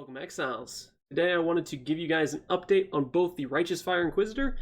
Welcome to Exiles. Today I wanted to give you guys an update on both the Righteous Fire Inquisitor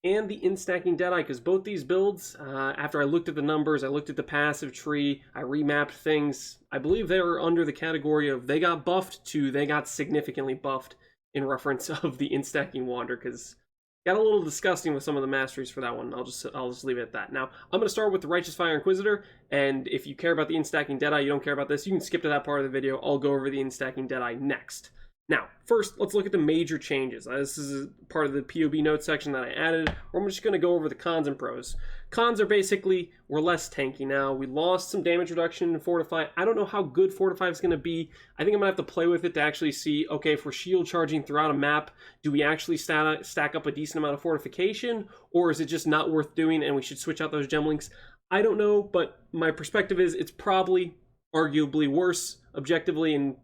and the in-stacking Deadeye, because both these builds, after I looked at the numbers, I looked at the passive tree, I remapped things, I believe they were under the category of they got buffed to they got significantly buffed in reference of the in-stacking Wander, because got a little disgusting with some of the masteries for that one. I'll just leave it at that. Now, I'm going to start with the Righteous Fire Inquisitor, and if you care about the in-stacking Deadeye, you don't care about this, you can skip to that part of the video. I'll go over the in-stacking Deadeye next. Now, first, let's look at the major changes. This is part of the POB notes section that I added, where I'm just going to go over the cons and pros. Cons are basically, we're less tanky now. We lost some damage reduction in Fortify. I don't know how good Fortify is going to be. I think I'm going to have to play with it to actually see, okay, if we're shield charging throughout a map, do we actually stack up a decent amount of fortification, or is it just not worth doing and we should switch out those gem links? I don't know, but my perspective is it's probably arguably worse objectively, and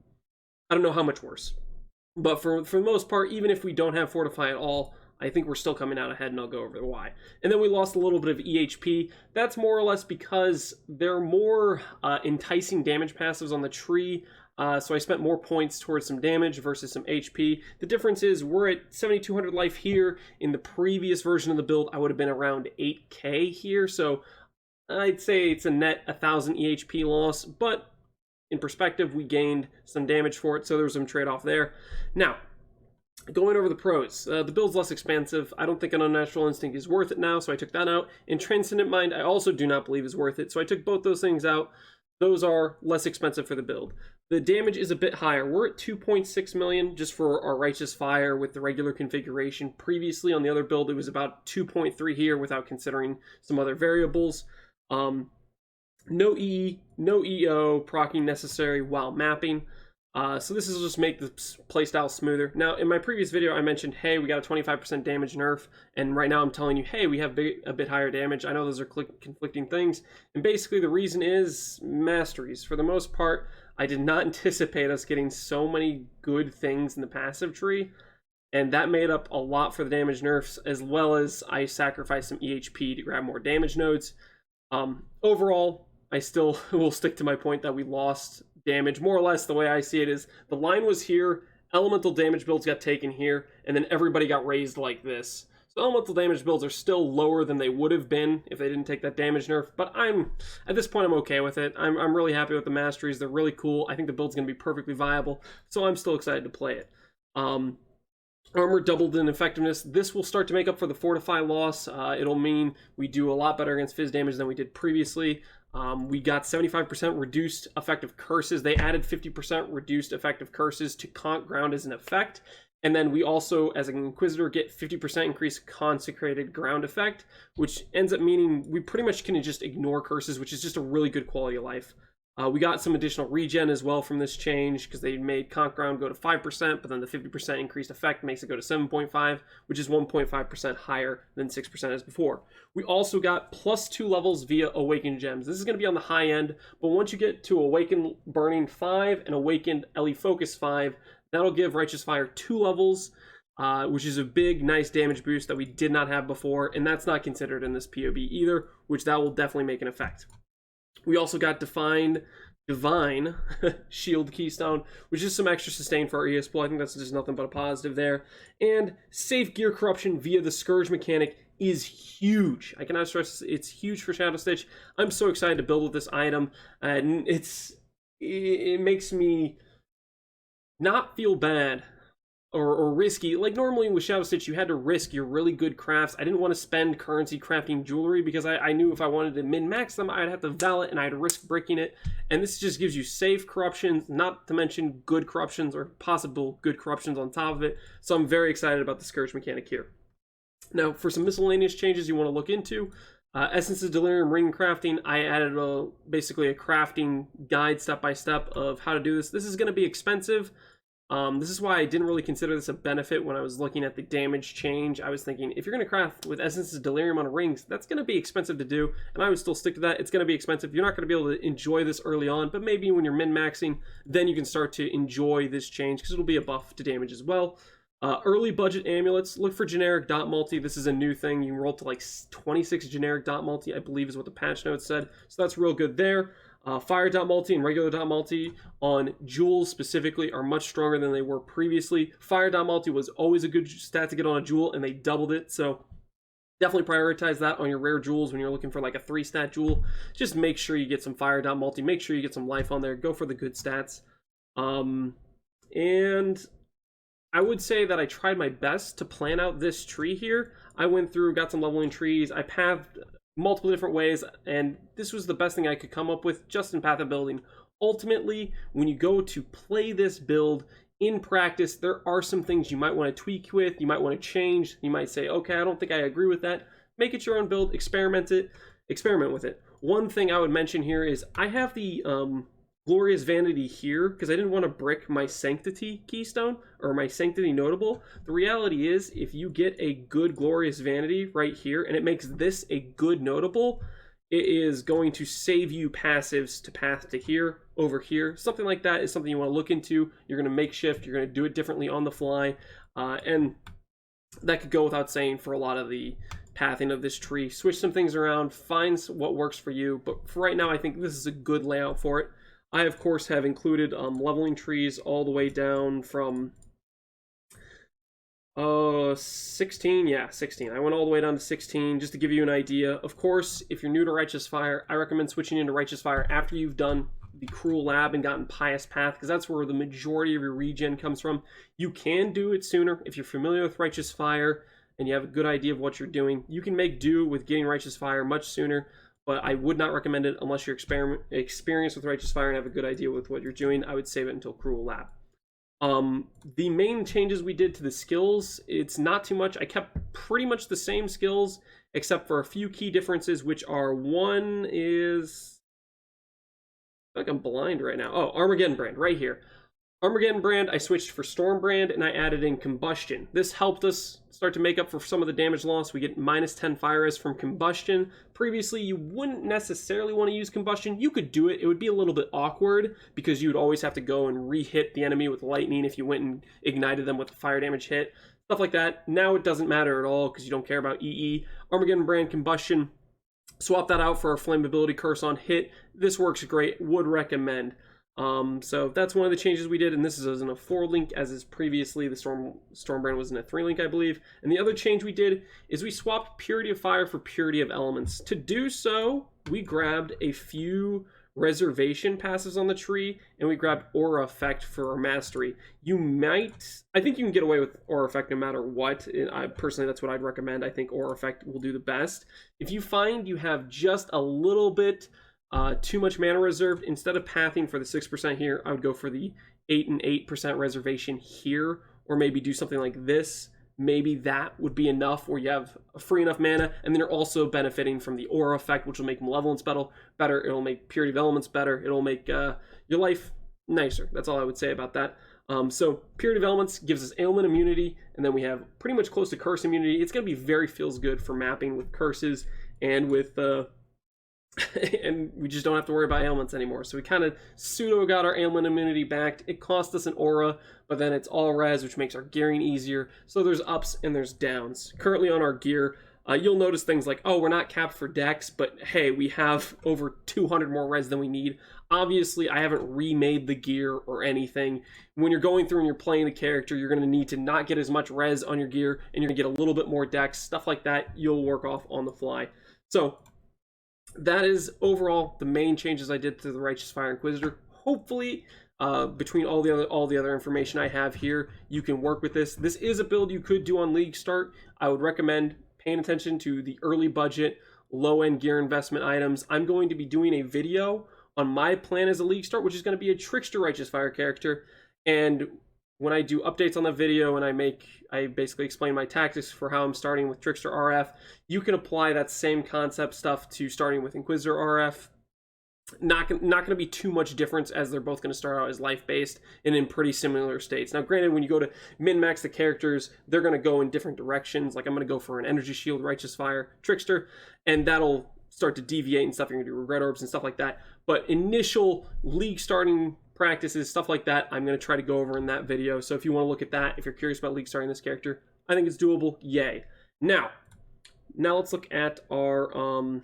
I don't know how much worse. But for the most part, even if we don't have Fortify at all, I think we're still coming out ahead, and I'll go over the why. And then we lost a little bit of EHP. That's more or less because there are more enticing damage passives on the tree, so I spent more points towards some damage versus some HP. The difference is we're at 7,200 life here. In the previous version of the build, I would have been around 8k here, so I'd say it's a net 1,000 EHP loss, but in perspective, we gained some damage for it, so there was some trade-off there. Now, going over the pros, the build's less expensive. I don't think an Unnatural Instinct is worth it now, so I took that out. And Transcendent Mind, I also do not believe is worth it, so I took both those things out. Those are less expensive for the build. The damage is a bit higher. We're at 2.6 million just for our Righteous Fire with the regular configuration. Previously, on the other build, it was about 2.3 here without considering some other variables. No E, no EO, proccing necessary while mapping. So this will just make the playstyle smoother. Now, in my previous video, I mentioned, hey, we got a 25% damage nerf, and right now I'm telling you, hey, we have a bit higher damage. I know those are conflicting things, and basically the reason is masteries. For the most part, I did not anticipate us getting so many good things in the passive tree, and that made up a lot for the damage nerfs, as well as I sacrificed some EHP to grab more damage nodes. Overall, I still will stick to my point that we lost damage. More or less, the way I see it is the line was here, elemental damage builds got taken here, and then everybody got raised like this. So elemental damage builds are still lower than they would have been if they didn't take that damage nerf, but at this point, I'm okay with it. I'm really happy with the masteries. They're really cool. I think the build's going to be perfectly viable, so I'm still excited to play it. Armor doubled in effectiveness. This will start to make up for the Fortify loss. It'll mean we do a lot better against Fizz damage than we did previously. We got 75% reduced effective curses. They added 50% reduced effective curses to Conk Ground as an effect. And then we also, as an Inquisitor, get 50% increased Consecrated Ground effect, which ends up meaning we pretty much can just ignore curses, which is just a really good quality of life. We got some additional regen as well from this change, because they made Conk Ground go to 5%, but then the 50% increased effect makes it go to 7.5, which is 1.5% higher than 6% as before. We also got +2 levels via Awakened Gems. This is going to be on the high end, but once you get to Awakened Burning 5 and Awakened Ele Focus 5, that'll give Righteous Fire 2 levels, which is a big, nice damage boost that we did not have before, and that's not considered in this POB either, which that will definitely make an effect. We also got Divine Shield Keystone, which is some extra sustain for our ES pool. I think that's just nothing but a positive there. And safe gear corruption via the Scourge mechanic is huge. I cannot stress it's huge for Shadow Stitch. I'm so excited to build with this item, and it makes me not feel bad or risky. Like normally with Shadow Stitch, you had to risk your really good crafts. I didn't want to spend currency crafting jewelry because I knew if I wanted to min-max them, I'd have to val it and I'd risk breaking it. And this just gives you safe corruptions, not to mention good corruptions or possible good corruptions on top of it. So I'm very excited about the Scourge mechanic here. Now, for some miscellaneous changes you want to look into, Essence of Delirium ring crafting, I added basically a crafting guide step-by-step of how to do this. This is going to be expensive. This is why I didn't really consider this a benefit when I was looking at the damage change. I was thinking, if you're going to craft with Essence of Delirium on rings, that's going to be expensive to do, and I would still stick to that. It's going to be expensive. You're not going to be able to enjoy this early on, but maybe when you're min-maxing, then you can start to enjoy this change, because it'll be a buff to damage as well. Early budget amulets, look for generic dot multi. This is a new thing. You can roll to like 26 generic dot multi, I believe is what the patch notes said. So that's real good there. Fire dot multi and regular dot multi on jewels specifically are much stronger than they were previously. Fire dot multi was always a good stat to get on a jewel, and they doubled it, so definitely prioritize that on your rare jewels when you're looking for like a 3-stat jewel. Just make sure you get some fire dot multi, make sure you get some life on there, go for the good stats. And I would say that I tried my best to plan out this tree here. I went through, got some leveling trees, I pathed multiple different ways, and this was the best thing I could come up with just in path of building. Ultimately, when you go to play this build in practice, there are some things you might want to tweak with, you might want to change, you might say, okay, I don't think I agree with that. Make it your own build, experiment with it. One thing I would mention here is I have the Glorious Vanity here because I didn't want to brick my Sanctity keystone or my Sanctity notable. The reality is if you get a good Glorious Vanity right here and it makes this a good notable, it is going to save you passives to path to here, over here. Something like that is something you want to look into. You're going to make shift, you're going to do it differently on the fly, and that could go without saying for a lot of the pathing of this tree. Switch some things around, find what works for you, but for right now I think this is a good layout for it. I, of course, have included leveling trees all the way down from 16, yeah, 16. I went all the way down to 16 just to give you an idea. Of course, if you're new to Righteous Fire, I recommend switching into Righteous Fire after you've done the Cruel Lab and gotten Pious Path, because that's where the majority of your regen comes from. You can do it sooner if you're familiar with Righteous Fire and you have a good idea of what you're doing. You can make do with getting Righteous Fire much sooner, but I would not recommend it unless you're experienced with Righteous Fire and have a good idea with what you're doing. I would save it until Cruel Lab. The main changes we did to the skills, it's not too much. I kept pretty much the same skills, except for a few key differences, which are, one is, I feel like I'm blind right now. Oh, Armageddon Brand, right here. Armageddon Brand, I switched for Storm Brand, and I added in Combustion. This helped us start to make up for some of the damage loss. We get minus 10 fire res from Combustion. Previously, you wouldn't necessarily want to use Combustion. You could do it. It would be a little bit awkward because you would always have to go and re-hit the enemy with lightning if you went and ignited them with a fire damage hit. Stuff like that. Now it doesn't matter at all because you don't care about EE. Armageddon Brand Combustion. Swap that out for a Flammability Curse on hit. This works great. Would recommend. So that's one of the changes we did, and this is in a 4-link as is previously. The Storm Brand was in a 3-link, I believe. And the other change we did is we swapped Purity of Fire for Purity of Elements. To do so, we grabbed a few reservation passes on the tree, and we grabbed Aura Effect for our mastery. I think you can get away with Aura Effect no matter what. Personally, that's what I'd recommend. I think Aura Effect will do the best. If you find you have just a little bit too much mana reserved, instead of pathing for the 6% here, I would go for the 8 and 8% reservation here, or maybe do something like this. Maybe that would be enough where you have free enough mana, and then you're also benefiting from the Aura Effect, which will make Malevolence better. It'll make Purity of Elements better. It'll make your life nicer. That's all I would say about that. So Purity of Elements gives us ailment immunity, and then we have pretty much close to curse immunity. It's going to be very feels good for mapping with curses and with and we just don't have to worry about ailments anymore. So we kind of pseudo got our ailment immunity back. It cost us an aura, but then it's all res, which makes our gearing easier. So there's ups and there's downs. Currently on our gear, you'll notice things like, oh, we're not capped for dex, but hey, we have over 200 more res than we need. Obviously, I haven't remade the gear or anything. When you're going through and you're playing the character, you're going to need to not get as much res on your gear, and you're going to get a little bit more dex. Stuff like that, you'll work off on the fly. So that is overall the main changes I did to the Righteous Fire Inquisitor. Hopefully, between all the other information I have here, you can work with this. This is a build you could do on League Start. I would recommend paying attention to the early budget, low-end gear investment items. I'm going to be doing a video on my plan as a League Start, which is going to be a Trickster Righteous Fire character. And when I do updates on the video and I basically explain my tactics for how I'm starting with Trickster RF, you can apply that same concept stuff to starting with Inquisitor RF. Not going to be too much difference, as they're both going to start out as life-based and in pretty similar states. Now, granted, when you go to min-max the characters, they're going to go in different directions. Like, I'm going to go for an Energy Shield, Righteous Fire, Trickster, and that'll start to deviate and stuff. You're going to do Regret Orbs and stuff like that. But initial League starting practices, stuff like that, I'm going to try to go over in that video. So if you want to look at that, if you're curious about League starting this character, I think it's doable. Yay. Now let's look at our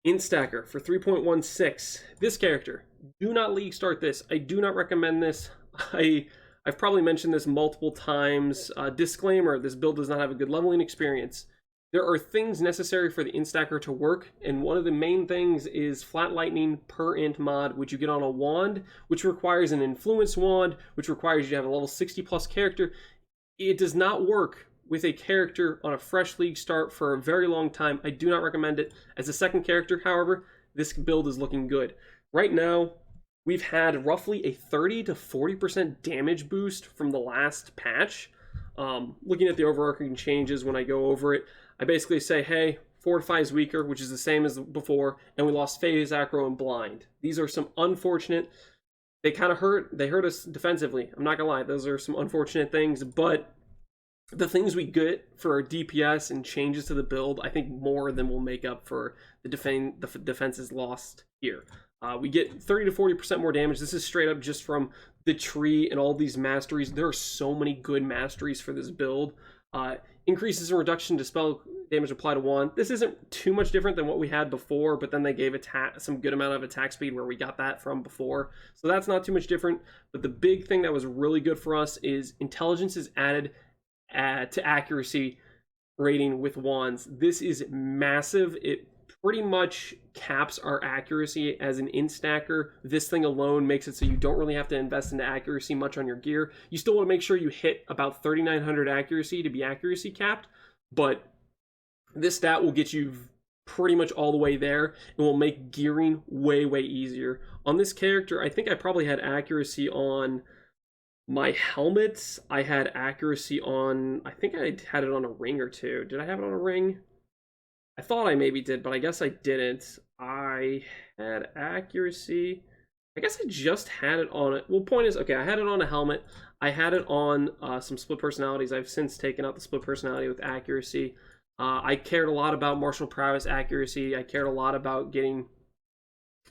Instacker for 3.16. This character, do not league start this. I do not recommend this. I've probably mentioned this multiple times. Disclaimer, this build does not have a good leveling experience. There are things necessary for the Instacker to work, and one of the main things is Flat Lightning per int mod, which you get on a wand, which requires an Influence wand, which requires you to have a level 60 plus character. It does not work with a character on a fresh league start for a very long time. I do not recommend it. As a second character, however, this build is looking good. Right now, we've had roughly a 30 to 40% damage boost from the last patch. Looking at the overarching changes when I go over it, I basically say, hey, Fortify is weaker, which is the same as before, and we lost Phase, Acro, and Blind. These are some unfortunate... They kind of hurt. They hurt us defensively. I'm not going to lie. Those are some unfortunate things, but the things we get for our DPS and changes to the build, I think more than will make up for the defenses lost here. We get 30 to 40% more damage. This is straight up just from the tree and all these masteries. There are so many good masteries for this build. Increases in reduction to spell damage applied to wand. This isn't too much different than what we had before, but then they gave some good amount of attack speed where we got that from before. So that's not too much different. But the big thing that was really good for us is intelligence is added to accuracy rating with wands. This is massive. It pretty much caps our accuracy as an instacker. This thing alone makes it so you don't really have to invest into accuracy much on your gear. You still want to make sure you hit about 3,900 accuracy to be accuracy capped, but this stat will get you pretty much all the way there and will make gearing way, way easier. On this character, I think I probably had accuracy on my helmets. I had accuracy on, I think I had it on a ring or two. Did I have it on a ring? I thought I maybe did, but I guess I didn't. I had accuracy. I guess I just had it on it. Well, point is, okay, I had it on a helmet. I had it on some split personalities. I've since taken out the split personality with accuracy. I cared a lot about martial prowess accuracy. I cared a lot about getting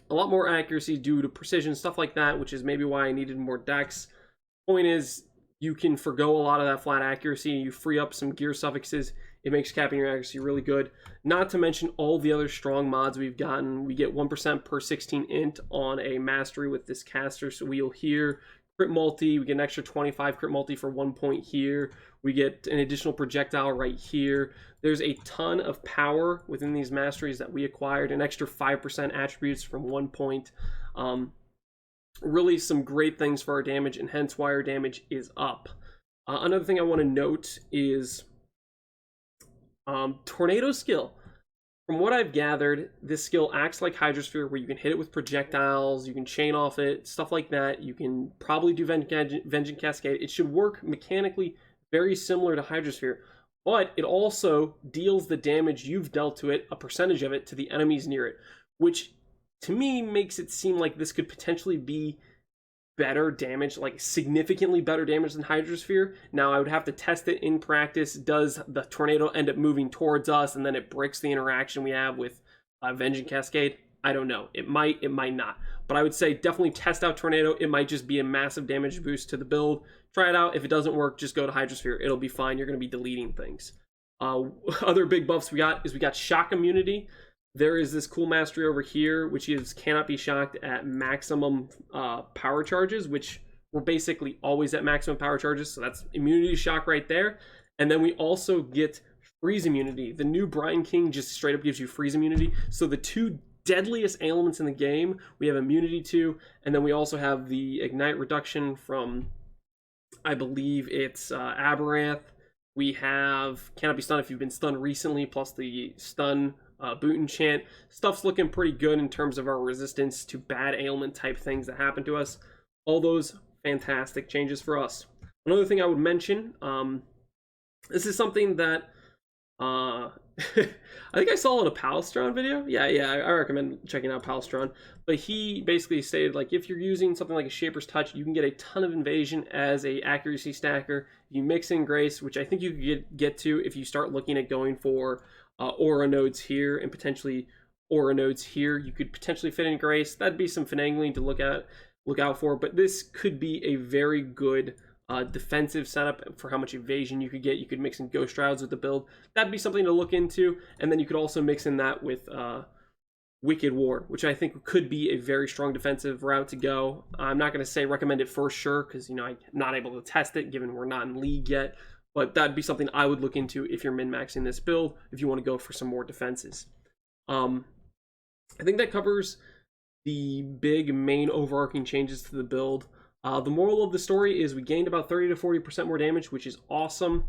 a lot more accuracy due to precision, stuff like that, which is maybe why I needed more dex. Point is, you can forgo a lot of that flat accuracy. You free up some gear suffixes. It makes capping your accuracy really good. Not to mention all the other strong mods we've gotten. We get 1% per 16 int on a mastery with this caster's wheel here. Crit multi, we get an extra 25 crit multi for 1 point here. We get an additional projectile right here. There's a ton of power within these masteries that we acquired. An extra 5% attributes from 1 point. Really some great things for our damage, and hence why our damage is up. Another thing I want to note is tornado skill. From what I've gathered, this skill acts like Hydrosphere, where you can hit it with projectiles, you can chain off it, stuff like that. You can probably do Vengeance Cascade. It should work mechanically very similar to Hydrosphere, but it also deals the damage you've dealt to it, a percentage of it, to the enemies near it, which to me makes it seem like this could potentially be better damage, like significantly better damage than Hydrosphere. Now, I would have to test it in practice. Does the tornado end up moving towards us and then it breaks the interaction we have with Vengeance Cascade? I don't know. It might not. But I would say definitely test out Tornado. It might just be a massive damage boost to the build. Try it out. If it doesn't work, just go to Hydrosphere. It'll be fine. You're going to be deleting things. Other big buffs we got is we got Shock Immunity. There is this cool mastery over here, which is cannot be shocked at maximum power charges, which we're basically always at maximum power charges. So that's immunity shock right there. And then we also get freeze immunity. The new Brian King just straight up gives you freeze immunity. So the two deadliest ailments in the game, we have immunity to, and then we also have the ignite reduction from, I believe it's Aberrath. We have cannot be stunned if you've been stunned recently, plus the stun boot enchant. Stuff's looking pretty good in terms of our resistance to bad ailment type things that happen to us. All those fantastic changes for us. Another thing I would mention, this is something that I think I saw in a Palestron video. Yeah, I recommend checking out Palestron. But he basically stated, like, if you're using something like a Shaper's Touch, you can get a ton of invasion as a accuracy stacker. You mix in Grace, which I think you could get to if you start looking at going for aura nodes here and potentially aura nodes here. You could potentially fit in Grace. That'd be some finagling to look out for. But this could be a very good defensive setup for how much evasion you could get. You could mix in Ghost Shrouds with the build. That'd be something to look into. And then you could also mix in that with Wicked War, which I think could be a very strong defensive route to go. I'm not going to say recommend it for sure because, you know, I'm not able to test it given we're not in league yet, but that'd be something I would look into if you're min-maxing this build, if you want to go for some more defenses. I think that covers the big main overarching changes to the build. The moral of the story is we gained about 30 to 40% more damage, which is awesome,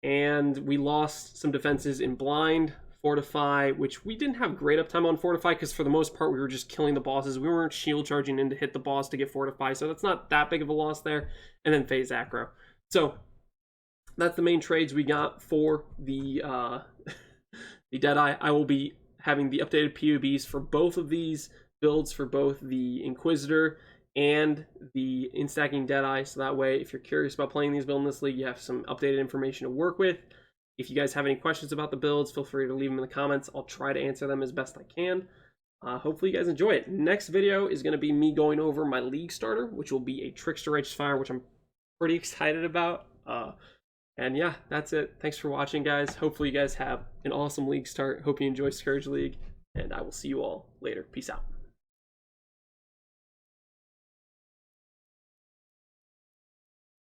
and we lost some defenses in Blind, Fortify, which we didn't have great uptime on Fortify because for the most part we were just killing the bosses. We weren't shield charging in to hit the boss to get Fortify, so that's not that big of a loss there. And then Phase Acro. So that's the main trades we got for the the Deadeye. I will be having the updated POBs for both of these builds for both the Inquisitor and the instacking Deadeye, so that way if you're curious about playing these builds in this league, you have some updated information to work with. If you guys have any questions about the builds, feel free to leave them in the comments. I'll try to answer them as best I can. Hopefully you guys enjoy it. Next video is going to be me going over my league starter, which will be a Trickster Righteous Fire, which I'm pretty excited about. And yeah, that's it. Thanks for watching, guys. Hopefully you guys have an awesome league start. Hope you enjoy Scourge League, and I will see you all later. Peace out.